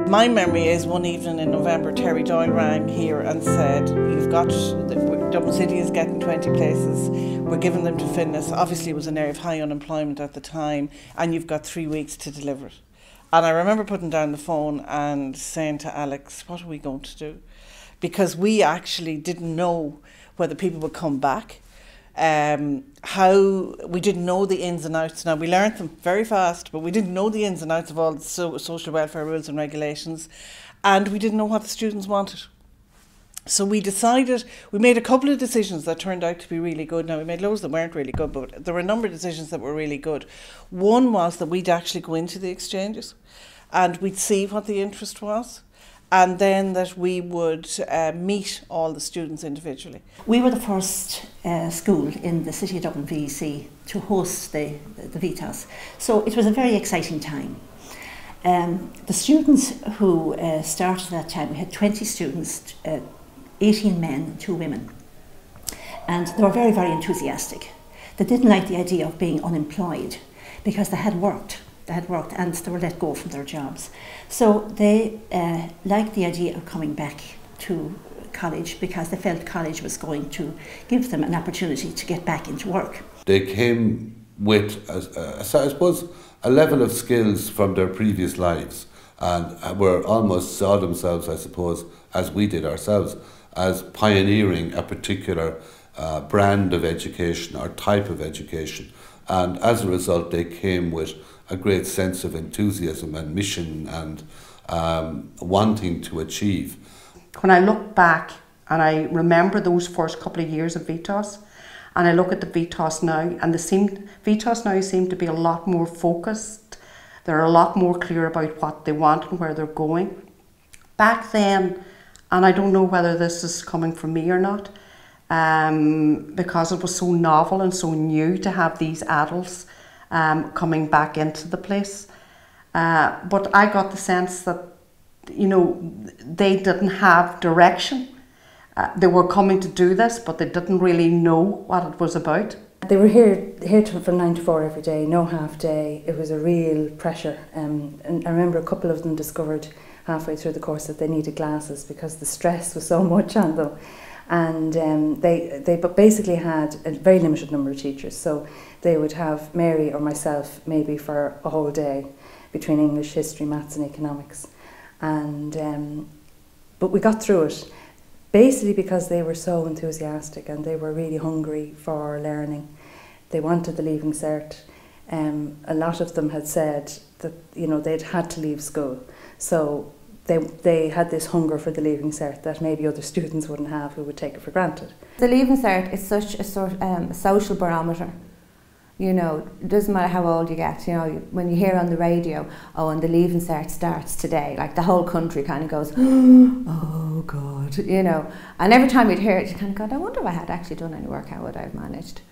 My memory is one evening in November, Terry Doyle rang here and said, Dublin City is getting 20 places, we're giving them to fitness. Obviously it was an area of high unemployment at the time, and you've got 3 weeks to deliver it. And I remember putting down the phone and saying to Alex, what are we going to do? Because we actually didn't know whether people would come back. How we didn't know the ins and outs. Now we learned them very fast, but we didn't know the ins and outs of all the social welfare rules and regulations, and we didn't know what the students wanted. So we made a couple of decisions that turned out to be really good. Now we made loads that weren't really good, but there were a number of decisions that were really good. One was that we'd actually go into the exchanges and we'd see what the interest was, and then that we would meet all the students individually. We were the first school in the City of Dublin VEC to host the VTOS, so it was a very exciting time. The students who started that time, we had 20 students, 18 men, 2 women, and they were very, very enthusiastic. They didn't like the idea of being unemployed because they had worked and they were let go from their jobs. So they liked the idea of coming back to college because they felt college was going to give them an opportunity to get back into work. They came with, I suppose, a level of skills from their previous lives, and were almost saw themselves, I suppose, as we did ourselves, as pioneering a particular brand of education or type of education. And as a result, they came with a great sense of enthusiasm and mission and wanting to achieve. When I look back and I remember those first couple of years of VTOS, and I look at the VTOS now, and VTOS now seem to be a lot more focused. They're a lot more clear about what they want and where they're going. Back then, and I don't know whether this is coming from me or not, because it was so novel and so new to have these adults coming back into the place. But I got the sense that, you know, they didn't have direction. They were coming to do this, but they didn't really know what it was about. They were here from 9 to 4 every day, no half day. It was a real pressure. And I remember a couple of them discovered halfway through the course that they needed glasses because the stress was so much on them. And they basically had a very limited number of teachers, so they would have Mary or myself maybe for a whole day between English, history, maths and economics. And but we got through it basically because they were so enthusiastic and they were really hungry for learning. They wanted the Leaving Cert. A lot of them had said that, you know, they'd had to leave school, so they had this hunger for the Leaving Cert that maybe other students wouldn't have who would take it for granted. The Leaving Cert is such a sort of social barometer. You know, it doesn't matter how old you get, you know, when you hear on the radio, oh, and the Leaving Cert starts today, like the whole country kind of goes, oh God, you know. And every time you'd hear it, you kind of go, I wonder if I had actually done any work, how would I have managed?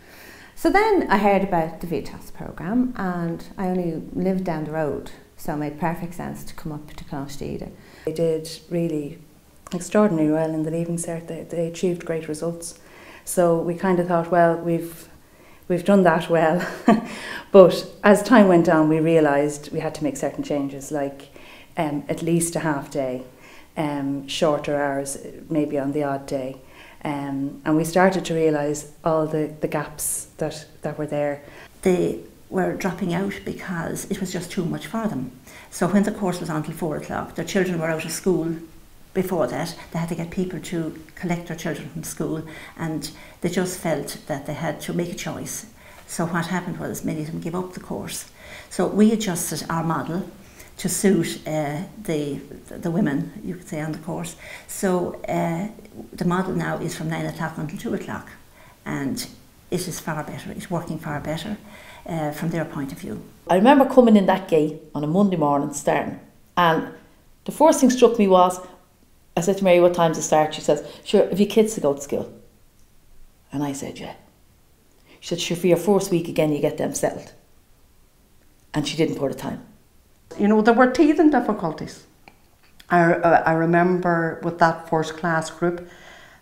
So then I heard about the VTOS programme, and I only lived down the road, so it made perfect sense to come up to Clonstida. They did really extraordinarily well in the Leaving Cert. They achieved great results. So we kind of thought, well, we've done that well. But as time went on, we realised we had to make certain changes, like at least a half day, shorter hours, maybe on the odd day. And we started to realise all the gaps that were there. They were dropping out because it was just too much for them. So when the course was on till 4 o'clock, their children were out of school. Before that, they had to get people to collect their children from school, and they just felt that they had to make a choice. So what happened was many of them gave up the course. So we adjusted our model to suit the women, you could say, on the course. So the model now is from 9 o'clock until 2 o'clock, and it is far better. It's working far better from their point of view. I remember coming in that gate on a Monday morning starting, and the first thing struck me was, I said to Mary, what time's it start? She says, sure, have you kids to go to school? And I said, yeah. She said, sure, for your first week again, you get them settled. And she didn't put a time. You know, there were teething difficulties. I remember with that first class group,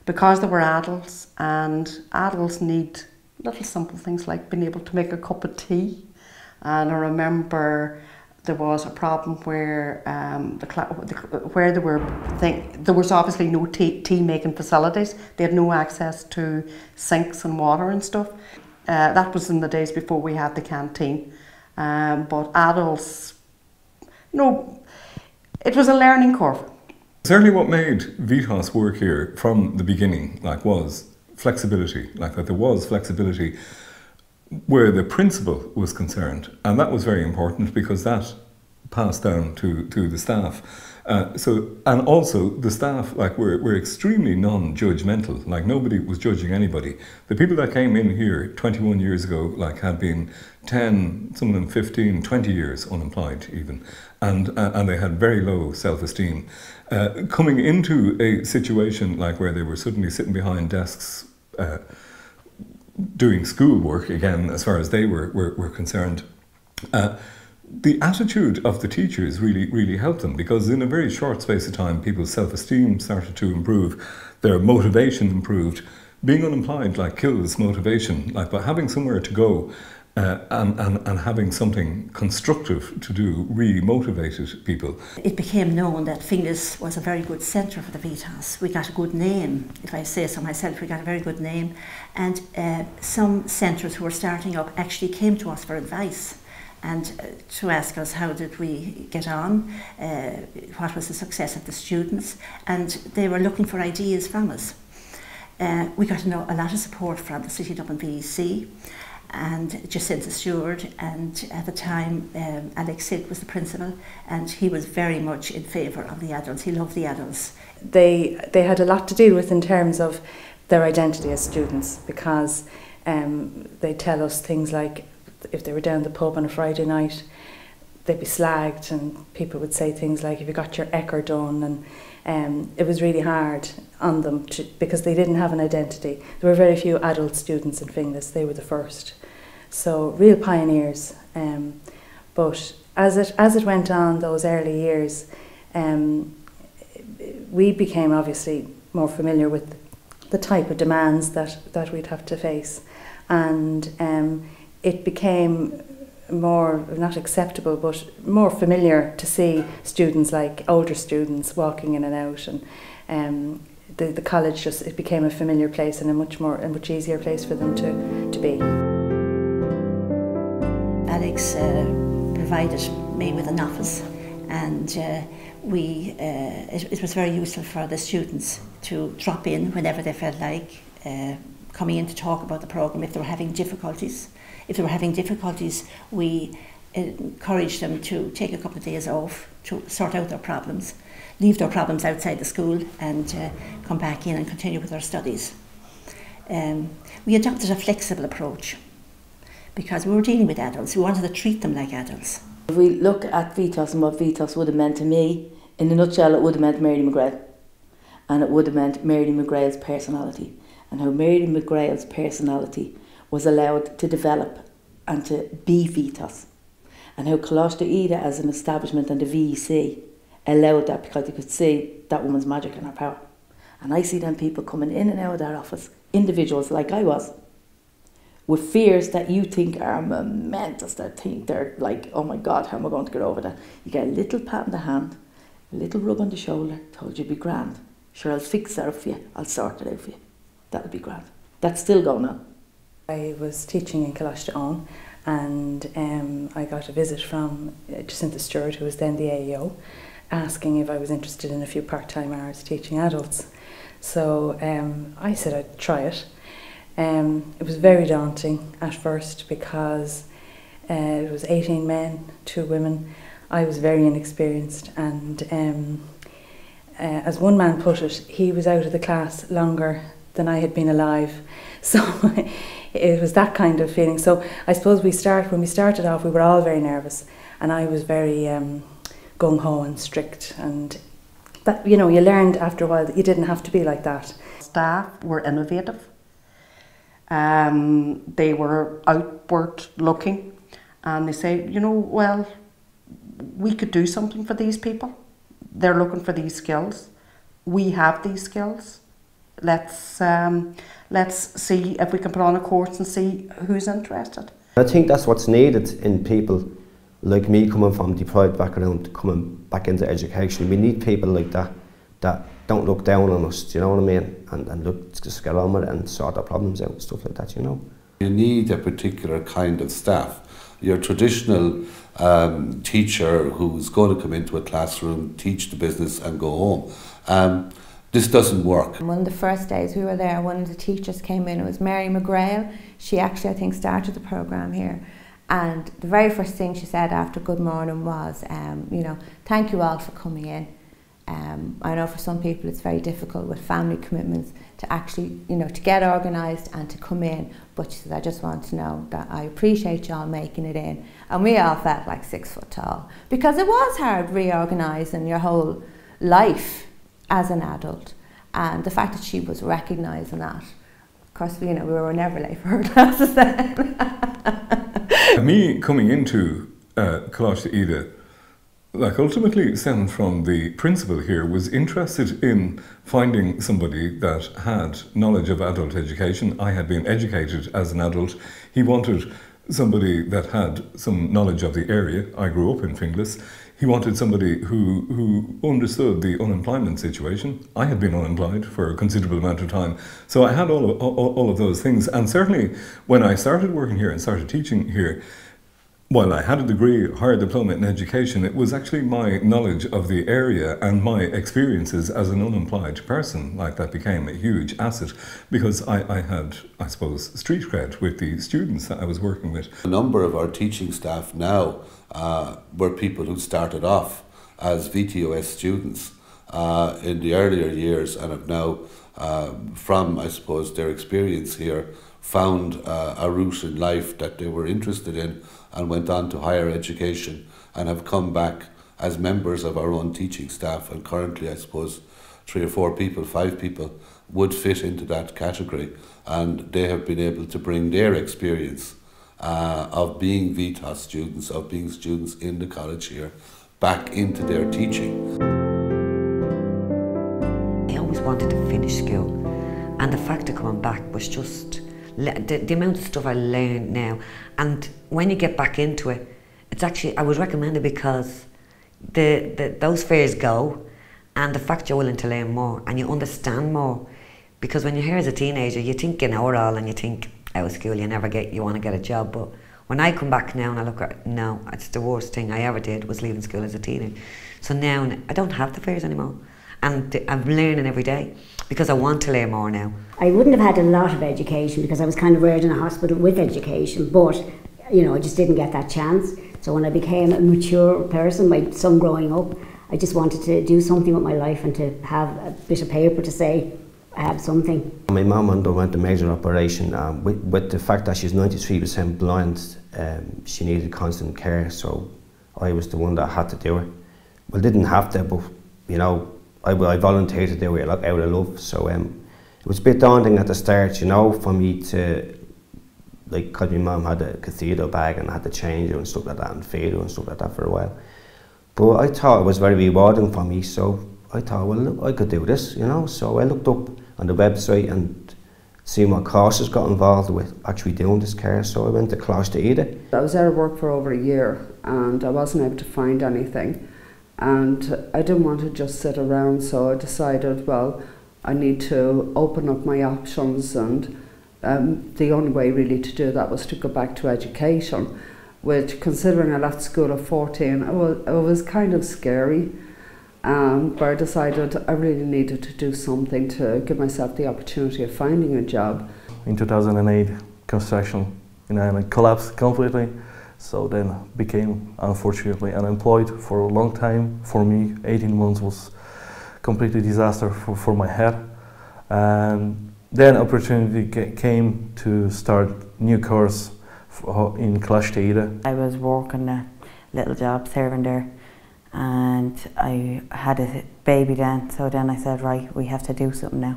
because they were adults, and adults need little simple things like being able to make a cup of tea. And I remember there was a problem where there was obviously no tea making facilities. They had no access to sinks and water and stuff. That was in the days before we had the canteen. But adults, it was a learning curve. Certainly what made VTOS work here from the beginning was flexibility, that there was flexibility where the principal was concerned, and that was very important because that passed down to the staff. And also the staff were extremely non-judgmental. Nobody was judging anybody. The people that came in here 21 years ago had been 10, some of them 15, 20 years unemployed even, and they had very low self-esteem. Coming into a situation where they were suddenly sitting behind desks doing schoolwork again, as far as they were concerned, the attitude of the teachers really helped them, because in a very short space of time people's self-esteem started to improve, their motivation improved. Being unemployed kills motivation, but having somewhere to go and having something constructive to do really motivated people. It became known that Finglas was a very good centre for the VTOS. We got a good name, if I say so myself, we got a very good name, and some centres who were starting up actually came to us for advice and to ask us how did we get on, what was the success of the students, and they were looking for ideas from us. We got a lot of support from the City Dublin VEC and Jacinta Stewart, and at the time Alex Silk was the principal, and he was very much in favour of the adults. He loved the adults. They had a lot to deal with in terms of their identity as students, because they tell us things like if they were down the pub on a Friday night, they'd be slagged, and people would say things like, "Have you got your Ecker done?" And it was really hard on them because they didn't have an identity. There were very few adult students in Finglas. They were the first, so real pioneers. But as it went on, those early years, we became obviously more familiar with the type of demands that we'd have to face, and it became more, not acceptable, but more familiar to see students, older students, walking in and out, and the college it became a familiar place and a much easier place for them to be. Alex provided me with an office, and it was very useful for the students to drop in whenever they felt like coming in to talk about the programme if they were having difficulties. If they were having difficulties, we encouraged them to take a couple of days off to sort out their problems, leave their problems outside the school, and come back in and continue with their studies. We adopted a flexible approach because we were dealing with adults. We wanted to treat them like adults. If we look at VTOS and what VTOS would have meant to me, in a nutshell, it would have meant Mary McGrail. And it would have meant Mary McGrail's personality, and how Mary McGrail's personality was allowed to develop and to be VTOS, and how Coláiste Ida as an establishment and the VEC allowed that, because they could see that woman's magic and her power. And I see them people coming in and out of that office, individuals like I was, with fears that you think are momentous, that think they're like, oh my God, how am I going to get over that? You get a little pat on the hand, a little rub on the shoulder, told you be grand. Sure, I'll fix that up for you, I'll sort it out for you. That would be grand. That's still going on. I was teaching in Coláiste Own, and I got a visit from Jacinta Stewart, who was then the AEO, asking if I was interested in a few part-time hours teaching adults. So I said I'd try it. It was very daunting at first because it was 18 men, 2 women. I was very inexperienced, and as one man put it, he was out of the class longer than I had been alive. So it was that kind of feeling. So I suppose when we started off, we were all very nervous, and I was very gung-ho and strict, and that, you learned after a while that you didn't have to be like that. Staff were innovative. They were outward looking, and they said, well, we could do something for these people. They're looking for these skills. We have these skills. Let's see if we can put on a course and see who's interested. I think that's what's needed in people like me coming from deprived background, coming back into education. We need people like that don't look down on us, do you know what I mean? And look, just get on with it and sort our problems out and stuff like that, you know. You need a particular kind of staff. Your traditional teacher who's going to come into a classroom, teach the business and go home. This doesn't work. One of the first days we were there, one of the teachers came in, it was Mary McGrail. She actually, I think, started the programme here. And the very first thing she said after good morning was, you know, thank you all for coming in. I know for some people it's very difficult with family commitments to actually, you know, to get organised and to come in. But she says, I just want to know that I appreciate you all making it in. And we all felt like 6 foot tall. Because it was hard reorganising your whole life as an adult. And the fact that she was recognising that. Of course, you know, we were never late for her classes then. Me coming into Coláiste Ida, like ultimately stemmed from the principal here, was interested in finding somebody that had knowledge of adult education. I had been educated as an adult. He wanted somebody that had some knowledge of the area. I grew up in Finglas. He wanted somebody who understood the unemployment situation. I had been unemployed for a considerable amount of time. So I had all of those things. And certainly when I started working here and started teaching here, while I had a degree, higher diploma in education, it was actually my knowledge of the area and my experiences as an unemployed person like that became a huge asset, because I had, I suppose, street cred with the students that I was working with. A number of our teaching staff now were people who started off as VTOS students in the earlier years and have now, from, I suppose, their experience here, found a route in life that they were interested in and went on to higher education and have come back as members of our own teaching staff. And currently, I suppose, 3 or 4 people, 5 people would fit into that category, and they have been able to bring their experience of being VTOS students, of being students in the college here, back into their teaching. I always wanted to finish school, and the fact of coming back was just the amount of stuff I learned now. And when you get back into it, it's actually, I would recommend it because those fears go, and the fact you're willing to learn more and you understand more. Because when you're here as a teenager, you think you know it all, and you think out of school you want to get a job. But when I come back now and I look at it, no, it's the worst thing I ever did was leaving school as a teenager. So now I don't have the fears anymore, and I'm learning every day because I want to learn more now. I wouldn't have had a lot of education because I was kind of reared in a hospital with education, but you know, I just didn't get that chance. So when I became a mature person, my son growing up, I just wanted to do something with my life and to have a bit of paper to say I have something. My mum underwent a major operation. With the fact that she's 93% blind, she needed constant care, so I was the one that had to do it. Well, didn't have to, but you know, I volunteered to do it out of love. So it was a bit daunting at the start, you know, for me to, like, because my mum had a cathedral bag and I had to change her and stuff like that and feed her and stuff like that for a while. But I thought it was very rewarding for me, so I thought, well, look, I could do this, you know. So I looked up on the website and seen what courses got involved with actually doing this care, so I went to Coláiste Ida. I was out of work for over a year and I wasn't able to find anything, and I didn't want to just sit around, so I decided, well, I need to open up my options, and the only way really to do that was to go back to education, which, considering I left school at 14, it was kind of scary. But I decided I really needed to do something to give myself the opportunity of finding a job. In 2008, construction in Ireland collapsed completely, so then became, unfortunately, unemployed for a long time. For me, 18 months was completely disaster for my head. And then opportunity came to start new course in Coláiste Ida. I was working at little jobs here and there, and I had a baby then, so then I said, right, we have to do something now.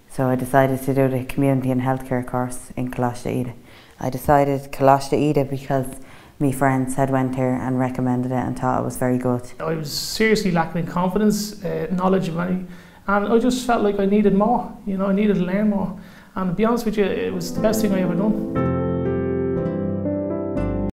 So I decided to do the community and healthcare course in Coláiste Ida. I decided Coláiste Ida because my friends had went here and recommended it and thought it was very good. I was seriously lacking in confidence, knowledge of money, and I just felt like I needed more, you know, I needed to learn more. And to be honest with you, it was the best thing I ever done.